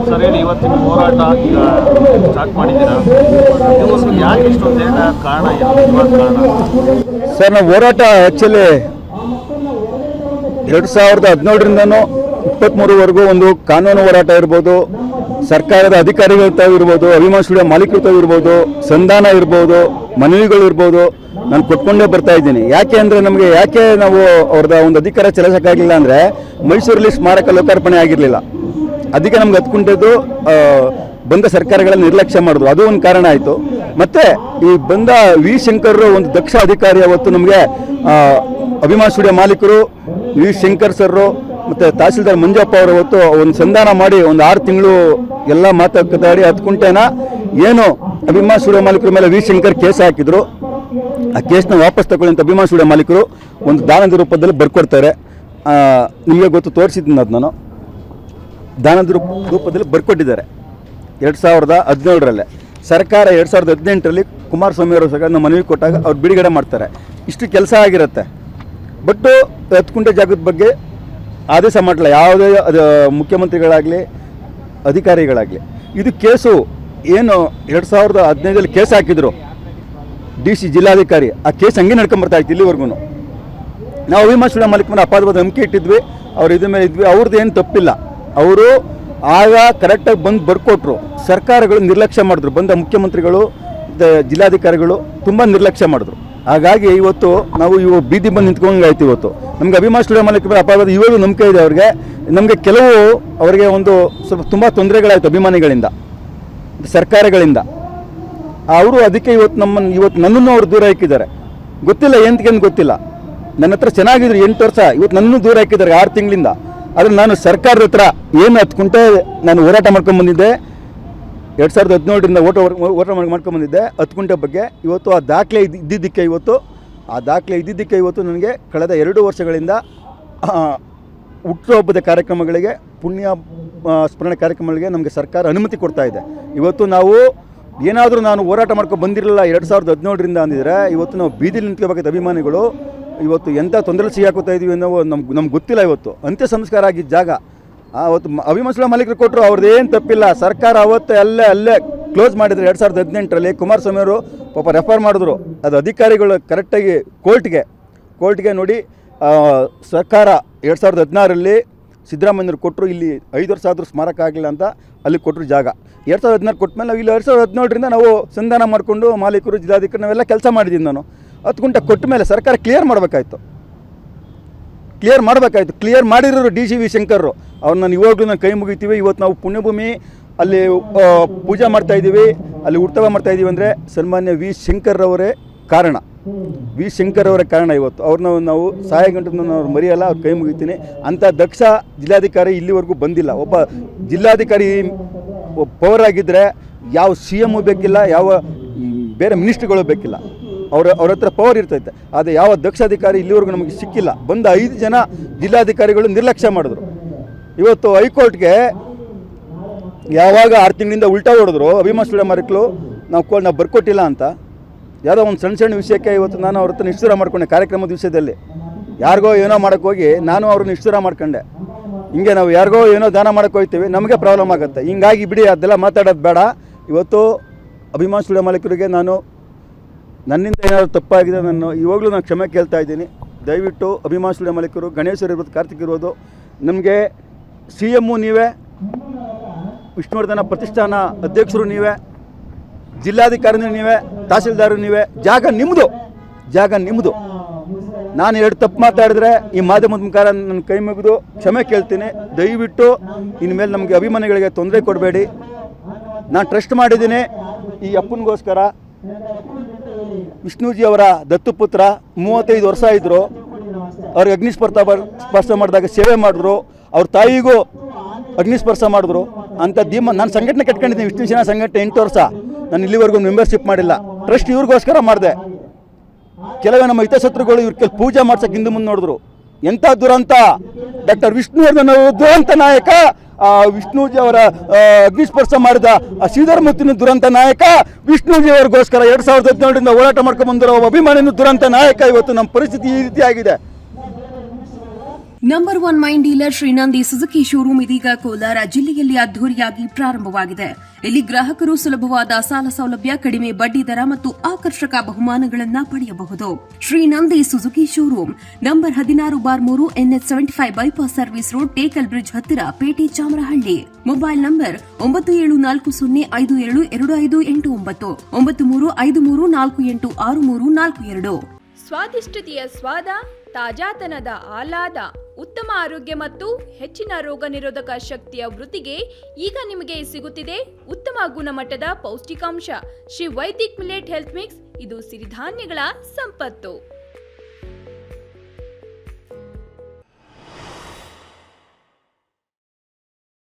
Sir ಹೇಳಿ, ಇವತ್ತಿನ ಹೋರಾಟ ಈಗ ಸ್ಟಾರ್ಟ್ ಮಾಡಿದ್ದೀರಾ, ಇವತ್ತು ಯಾಕೆ ಇಷ್ಟೊಂದು ಕಾರಣ ಏನು ಕಾರಣ? ಸರ್, ನಾವು ಹೋರಾಟ ಆ್ಯಕ್ಚುಲಿ 2017ರಿಂದನೂ 23ವರೆಗೂ ಒಂದು ಕಾನೂನು ಹೋರಾಟ ಇರ್ಬೋದು, ಸರ್ಕಾರದ ಅಧಿಕಾರಿಗಳ ತಾವು ಇರ್ಬೋದು, ಅಭಿಮಾನ ಸ್ಟುಡಿಯೋ ಮಾಲೀಕರು ತಾವು ಇರ್ಬೋದು, ಸಂಧಾನ ಇರ್ಬೋದು, ಮನವಿಗಳು ಇರ್ಬೋದು, ನಾನು ಕೊಟ್ಕೊಂಡೇ ಬರ್ತಾ ಇದ್ದೀನಿ. ಯಾಕೆ ಅಂದರೆ ನಮಗೆ ನಾವು ಅವ್ರದ್ದು ಒಂದು ಅಧಿಕಾರ ಚಲಾಯಿಸೋಕ್ಕಾಗಲಿಲ್ಲ ಅಂದರೆ ಮೈಸೂರಲ್ಲಿ ಸ್ಮಾರಕ ಲೋಕಾರ್ಪಣೆ ಆಗಿರಲಿಲ್ಲ. ಅದಕ್ಕೆ ನಮ್ಗೆ ಹತ್ಕೊಂಡಿದ್ದು ಬಂದ ಸರ್ಕಾರಗಳನ್ನು ನಿರ್ಲಕ್ಷ್ಯ ಮಾಡಿದ್ರು, ಅದು ಒಂದು ಕಾರಣ ಆಯಿತು. ಮತ್ತು ಈ ಬಂದ ವಿ ಶಂಕರ್ ಒಂದು ದಕ್ಷ ಅಧಿಕಾರಿ ಅವತ್ತು ನಮಗೆ ಅಭಿಮಾನ ಸ್ಟುಡಿಯೋ ಮಾಲೀಕರು ವಿ ಶಂಕರ್ ಸರ್ರು ಮತ್ತು ತಹಸೀಲ್ದಾರ್ ಮಂಜಪ್ಪ ಅವರು ಹೊತ್ತು ಒಂದು ಸಂಧಾನ ಮಾಡಿ ಒಂದು 6 ತಿಂಗಳು ಎಲ್ಲ ಮಾತುಕತೆ ಹತ್ಕುಂಟೆನ ಏನು ಅಭಿಮಾನ ಸ್ಟುಡಿಯೋ ಮಾಲೀಕರ ಮೇಲೆ ವಿ ಶಂಕರ್ ಕೇಸ್ ಹಾಕಿದ್ರು. ಆ ಕೇಸ್ನ ವಾಪಸ್ ತಗೊಳ್ಳಿ ಅಂತ ಅಭಿಮಾನ ಸ್ಟುಡಿಯೋ ಮಾಲೀಕರು ಒಂದು ದಾನದ ರೂಪದಲ್ಲಿ ಬರ್ಕೊಡ್ತಾರೆ. ನಿಮಗೆ ಗೊತ್ತು, ತೋರಿಸಿದ್ದೀನಿ ಅದು ನಾನು. ದಾನದ ರೂಪದಲ್ಲಿ ಬರ್ಕೊಟ್ಟಿದ್ದಾರೆ 2017ರಲ್ಲೇ. ಸರ್ಕಾರ 2018ರಲ್ಲಿ ಕುಮಾರಸ್ವಾಮಿ ಅವರು ಸಹ ಮನವಿ ಕೊಟ್ಟಾಗ ಅವ್ರು ಬಿಡುಗಡೆ ಮಾಡ್ತಾರೆ. ಇಷ್ಟು ಕೆಲಸ ಆಗಿರುತ್ತೆ. ಬಟ್ಟು 10 ಕುಂಟೆ ಜಾಗದ ಬಗ್ಗೆ ಆದೇಶ ಮಾಡಲ್ಲ ಯಾವುದೇ ಮುಖ್ಯಮಂತ್ರಿಗಳಾಗಲಿ ಅಧಿಕಾರಿಗಳಾಗಲಿ. ಇದು ಕೇಸು ಏನು 2015ರಲ್ಲಿ ಕೇಸ್ ಹಾಕಿದ್ರು DC ಜಿಲ್ಲಾಧಿಕಾರಿ, ಆ ಕೇಸ್ ಹಂಗೆ ನಡ್ಕೊಂಬರ್ತಾ ಇತ್ತು ಇಲ್ಲಿವರೆಗೂ. ನಾವು ಅಭಿಮಾನ ಸ್ಟುಡಿಯೋ ಮಾಲೀಕರ ಮೇಲೆ ಅಪಾದವಾದ ನಂಬಿಕೆ ಇಟ್ಟಿದ್ವಿ, ಅವ್ರು ಇದ್ರ ಮೇಲೆ ಇದ್ವಿ. ಅವ್ರದ್ದು ಏನು ತಪ್ಪಿಲ್ಲ. ಅವರು ಆಗ ಕರೆಕ್ಟಾಗಿ ಬಂದು ಬರ್ಕೊಟ್ರು. ಸರ್ಕಾರಗಳು ನಿರ್ಲಕ್ಷ್ಯ ಮಾಡಿದ್ರು. ಬಂದ ಮುಖ್ಯಮಂತ್ರಿಗಳು ಜಿಲ್ಲಾಧಿಕಾರಿಗಳು ತುಂಬ ನಿರ್ಲಕ್ಷ್ಯ ಮಾಡಿದ್ರು. ಹಾಗಾಗಿ ಇವತ್ತು ನಾವು ಬೀದಿ ಬಂದು ನಿಂತ್ಕೊಂಡಾಯ್ತು. ಇವತ್ತು ನಮಗೆ ಅಭಿಮಾನ ಸ್ಟುಡಿಯೋ ಮಾಲೀಕರ ಮೇಲೆ ಅಪಾದವಾದ ಇವಾಗ ನಂಬಿಕೆ ಇದೆ ಅವ್ರಿಗೆ. ನಮಗೆ ಕೆಲವು ಅವರಿಗೆ ಒಂದು ಸ್ವಲ್ಪ ತುಂಬ ತೊಂದರೆಗಳಾಯಿತು ಅಭಿಮಾನಿಗಳಿಂದ, ಸರ್ಕಾರಗಳಿಂದ. ಅವರು ಅದಕ್ಕೆ ಇವತ್ತು ನನ್ನನ್ನು ಅವರು ದೂರ ಹಾಕಿದ್ದಾರೆ. ಗೊತ್ತಿಲ್ಲ ಏನಕ್ಕೆ ಗೊತ್ತಿಲ್ಲ. ನನ್ನ ಹತ್ರ ಚೆನ್ನಾಗಿದ್ರು 8 ವರ್ಷ, ಇವತ್ತು ನನ್ನನ್ನು ದೂರ ಹಾಕಿದ್ದಾರೆ 6 ತಿಂಗಳಿಂದ. ಆದರೆ ನಾನು ಸರ್ಕಾರದ ಹತ್ರ ಏನು ಹತ್ಕೊಂಡೆ ನಾನು ಹೋರಾಟ ಮಾಡ್ಕೊಂಡ್ಬಂದಿದ್ದೆ. 2017ರಿಂದ ಹೋರಾಟ ಮಾಡ್ಕೊಂಡ್ಬಂದಿದ್ದೆ 10 ಕುಂಟೆ ಬಗ್ಗೆ. ಇವತ್ತು ಆ ದಾಖಲೆ ಇದ್ದಿದ್ದಕ್ಕೆ ಇವತ್ತು ನನಗೆ ಕಳೆದ 2 ವರ್ಷಗಳಿಂದ ಹುಟ್ಟುಹಬ್ಬದ ಕಾರ್ಯಕ್ರಮಗಳಿಗೆ, ಪುಣ್ಯ ಸ್ಮರಣೆ ಕಾರ್ಯಕ್ರಮಗಳಿಗೆ ನಮಗೆ ಸರ್ಕಾರ ಅನುಮತಿ ಕೊಡ್ತಾ ಇದೆ. ಇವತ್ತು ನಾವು ಏನಾದರೂ ನಾನು ಹೋರಾಟ ಮಾಡ್ಕೊಂಡು ಬಂದಿರಲಿಲ್ಲ 2017ರಿಂದ ಅಂದಿದ್ರೆ ಇವತ್ತು ನಾವು ಬೀದಿಲಿ ನಿಂತ್ಕೋಬೇಕಾದ ಅಭಿಮಾನಿಗಳು ಇವತ್ತು ಎಂಥ ತೊಂದರೆ ಸಿಗಾಕೋತಾ ಇದೀವಿ ಅನ್ನೋ ನಮ್ಗೆ ಗೊತ್ತಿಲ್ಲ. ಇವತ್ತು ಅಂತ್ಯ ಸಂಸ್ಕಾರ ಆಗಿದ್ದ ಜಾಗ ಅವತ್ತು ಅಭಿಮಾನ ಸ್ಟುಡಿಯೋ ಮಾಲೀಕರು ಕೊಟ್ಟರು, ಅವ್ರದ್ದು ಏನು ತಪ್ಪಿಲ್ಲ. ಸರ್ಕಾರ ಅವತ್ತು ಅಲ್ಲೇ ಕ್ಲೋಸ್ ಮಾಡಿದ್ರು 2018ರಲ್ಲಿ. ಕುಮಾರಸ್ವಾಮಿ ಅವರು ಪಾಪ ರೆಫರ್ ಮಾಡಿದ್ರು. ಅದು ಅಧಿಕಾರಿಗಳು ಕರೆಕ್ಟಾಗಿ ಕೋರ್ಟ್ಗೆ ನೋಡಿ ಸರ್ಕಾರ 2016ರಲ್ಲಿ ಸಿದ್ದರಾಮಯ್ಯರು ಕೊಟ್ಟರು. ಇಲ್ಲಿ 5 ವರ್ಷ ಆದರೂ ಸ್ಮಾರಕ ಆಗಲಿಲ್ಲ ಅಂತ ಅಲ್ಲಿ ಕೊಟ್ಟರು ಜಾಗ. 2016 ಕೊಟ್ಟ ಮೇಲೆ ನಾವು ಇಲ್ಲಿ 2017ರಿಂದ ನಾವು ಸಂಧಾನ ಮಾಡಿಕೊಂಡು ಮಾಲೀಕರು ಜಿಲ್ಲಾಧಿಕಾರಿ ನಾವೆಲ್ಲ ಕೆಲಸ ಮಾಡಿದ್ದೀನಿ. ನಾನು 10 ಕುಂಟೆ ಕೊಟ್ಟ ಮೇಲೆ ಸರ್ಕಾರ ಕ್ಲಿಯರ್ ಮಾಡಬೇಕಾಯ್ತು. ಕ್ಲಿಯರ್ ಮಾಡಿರೋರು DC ವಿ ಶಂಕರ್ರು. ಅವ್ರನ್ನ ಇವಾಗಲೂ ನಾನು ಕೈ ಮುಗಿತೀವಿ. ಇವತ್ತು ನಾವು ಪುಣ್ಯಭೂಮಿ ಅಲ್ಲಿ ಪೂಜೆ ಮಾಡ್ತಾಯಿದ್ದೀವಿ, ಅಲ್ಲಿ ಉತ್ಸವ ಮಾಡ್ತಾಯಿದ್ದೀವಿ ಅಂದರೆ ಸನ್ಮಾನ್ಯ ವಿ ಶಂಕರ್ ಅವರೇ ಕಾರಣ. ಇವತ್ತು ಅವ್ರನ್ನ ನಾವು ಸಹಾಯ ಗಂಟನ್ನು ನಾವು ಮರೆಯಲ್ಲ, ಅವ್ರ ಕೈ ಮುಗಿತೀನಿ. ಅಂಥ ದಕ್ಷ ಜಿಲ್ಲಾಧಿಕಾರಿ ಇಲ್ಲಿವರೆಗೂ ಬಂದಿಲ್ಲ. ಒಬ್ಬ ಜಿಲ್ಲಾಧಿಕಾರಿ ಪವರ್ ಆಗಿದ್ದರೆ ಯಾವ CM ಬೇಕಿಲ್ಲ, ಯಾವ ಬೇರೆ ಮಿನಿಸ್ಟ್ರಿಗಳು ಬೇಕಿಲ್ಲ. ಅವ್ರ ಹತ್ರ ಪವರ್ ಇರ್ತೈತೆ. ಆದರೆ ಯಾವ ದಕ್ಷ ಅಧಿಕಾರಿ ಇಲ್ಲಿವರೆಗೂ ನಮಗೆ ಸಿಕ್ಕಿಲ್ಲ. ಬಂದ 5 ಜನ ಜಿಲ್ಲಾಧಿಕಾರಿಗಳು ನಿರ್ಲಕ್ಷ್ಯ ಮಾಡಿದ್ರು. ಇವತ್ತು ಹೈಕೋರ್ಟ್ಗೆ ಯಾವಾಗ 6 ತಿಂಗಳಿಂದ ಉಲ್ಟಾ ಹೊಡೆದ್ರು ಅಭಿಮಾನ ಸ್ಟುಡಿಯೋ ಮಾಲೀಕರು ನಾವು ಬರ್ಕೊಟ್ಟಿಲ್ಲ ಅಂತ. ಯಾವುದೋ ಒಂದು ಸಣ್ಣ ವಿಷಯಕ್ಕೆ ಇವತ್ತು ನಾನು ಅವ್ರ ಹತ್ರ ನಿಷ್ಠುರ ಮಾಡ್ಕೊಂಡೆ. ಕಾರ್ಯಕ್ರಮದ ವಿಷಯದಲ್ಲಿ ಯಾರಿಗೋ ಏನೋ ಮಾಡೋಕ್ಕೋಗಿ ನಾನು ಅವ್ರನ್ನ ನಿಷ್ಠುರ ಮಾಡ್ಕೊಂಡೆ. ಹಿಂಗೆ ನಾವು ಯಾರಿಗೋ ಏನೋ ದಾನ ಮಾಡೋಕ್ಕೆ ಹೋಗ್ತೀವಿ, ನಮಗೆ ಪ್ರಾಬ್ಲಮ್ ಆಗುತ್ತೆ. ಹಿಂಗಾಗಿ ಬಿಡಿ, ಅದೆಲ್ಲ ಮಾತಾಡೋದು ಬೇಡ. ಇವತ್ತು ಅಭಿಮಾನ ಸ್ಟುಡಿಯೋ ಮಾಲೀಕರಿಗೆ ನನ್ನಿಂದ ಏನಾದರೂ ತಪ್ಪಾಗಿದೆ, ಇವಾಗಲೂ ನಾನು ಕ್ಷಮೆ ಕೇಳ್ತಾ ಇದ್ದೀನಿ. ದಯವಿಟ್ಟು ಅಭಿಮಾನ ಸ್ಟುಡಿಯೋ ಮಾಲೀಕರು, ಗಣೇಶರು ಇರ್ಬೋದು, ಕಾರ್ತಿಕ್ ಇರ್ಬೋದು, ನಮಗೆ CM ನೀವೇ, ವಿಷ್ಣುವರ್ಧನ ಪ್ರತಿಷ್ಠಾನ ಅಧ್ಯಕ್ಷರು ನೀವೇ, ಜಿಲ್ಲಾಧಿಕಾರಿ ನೀವೇ, ತಹಸೀಲ್ದಾರು ನೀವೇ. ಜಾಗ ನಿಮ್ಮದು. ನಾನು 2 ತಪ್ಪು ಮಾತಾಡಿದ್ರೆ ಈ ಮಾಧ್ಯಮದ ಮುಖಾಂತರ ನನ್ನ ಕೈ ಮುಗಿದು ಕ್ಷಮೆ ಕೇಳ್ತೀನಿ. ದಯವಿಟ್ಟು ಇನ್ಮೇಲೆ ನಮಗೆ ಅಭಿಮಾನಿಗಳಿಗೆ ತೊಂದರೆ ಕೊಡಬೇಡಿ. ನಾನು ಟ್ರಸ್ಟ್ ಮಾಡಿದ್ದೀನಿ ಈ ಅಪ್ಪನಿಗೋಸ್ಕರ. ವಿಷ್ಣುಜಿ ಅವರ ದತ್ತುಪುತ್ರ 35 ವರ್ಷ ಇದ್ದರು. ಅವ್ರಿಗೆ ಅಗ್ನಿಸ್ಪರ್ಶ ಮಾಡಿದಾಗ ಸೇವೆ ಮಾಡಿದ್ರು. ಅವ್ರ ತಾಯಿಗೂ ಅಗ್ನಿಸ್ಪರ್ಶ ಮಾಡಿದ್ರು. ಅಂಥ ನಾನು ಸಂಘಟನೆ ಕಟ್ಕೊಂಡಿದ್ದೀನಿ, ವಿಷ್ಣು ಸೇನಾ ಸಂಘಟನೆ 8 ವರ್ಷ. ನಾನು ಇಲ್ಲಿವರೆಗೂ ಮೆಂಬರ್ಶಿಪ್ ಮಾಡಿಲ್ಲ. ಟ್ರಸ್ಟ್ ಇವ್ರಿಗೋಸ್ಕರ ಮಾಡಿದೆ. ಕೆಲವೇ ನಮ್ಮ ಹಿತಶತ್ರುಗಳು ಇವ್ರ ಪೂಜೆ ಮಾಡ್ಸೋಕೆ ಹಿಂದೆ ಮುಂದೆ ನೋಡಿದ್ರು. ಎಂಥ ದುರಂತ! ಡಾಕ್ಟರ್ ವಿಷ್ಣುವರ್ಧನ್ ಅವರು ದುರಂತ ನಾಯಕ, ವಿಷ್ಣುಜಿ ಅವರ ಅಗ್ನಿಸ್ಪರ್ಶ ಮಾಡಿದ ಶ್ರೀಧರಮೂರ್ತಿನ ದುರಂತ ನಾಯಕ, ವಿಷ್ಣುಜಿ ಅವರಿಗೋಸ್ಕರ 2017ರಿಂದ ಹೋರಾಟ ಮಾಡ್ಕೊಂಡು ಬಂದಿರೋ ಅಭಿಮಾನಿನ ದುರಂತ ನಾಯಕ. ಇವತ್ತು ನಮ್ಮ ಪರಿಸ್ಥಿತಿ ಈ ರೀತಿ ಆಗಿದೆ. Number 1 main dealer Srinandi Suzuki showroom ಇದೀಗ ಕೋಲಾರ ಜಿಲ್ಲೆಯಲ್ಲಿ ಅದ್ದೂರಿಯಾಗಿ ಪ್ರಾರಂಭವಾಗಿದೆ. ಇಲ್ಲಿ ಗ್ರಾಹಕರು ಸುಲಭವಾದ ಸಾಲ ಸೌಲಭ್ಯ, ಕಡಿಮೆ ಬಡ್ಡಿ ದರ ಮತ್ತು ಆಕರ್ಷಕ ಬಹುಮಾನಗಳನ್ನು ಪಡೆಯಬಹುದು. Srinandi Suzuki showroom number 16/3 NH 75 bypass service road, Tekal bridge ಹತ್ತಿರ, ಪೇಟೆ, ಚಾಮರಹಳ್ಳಿ. Mobile number 9740525289 9353486342. ಸ್ವಾದಿಷ್ಟತೆಯ ಸ್ವಾದ, ತಾಜಾತನದ ಆಹ್ಲಾದ, ಉತ್ತಮ ಆರೋಗ್ಯ ಮತ್ತು ಹೆಚ್ಚಿನ ರೋಗ ನಿರೋಧಕ ಶಕ್ತಿಯ ವೃದ್ಧಿಗೆ ಈಗ ನಿಮಗೆ ಸಿಗುತ್ತಿದೆ ಉತ್ತಮ ಗುಣಮಟ್ಟದ ಪೌಷ್ಟಿಕಾಂಶ Shri Vaidik millet health mix. ಇದು ಸಿರಿಧಾನ್ಯಗಳ ಸಂಪತ್ತು.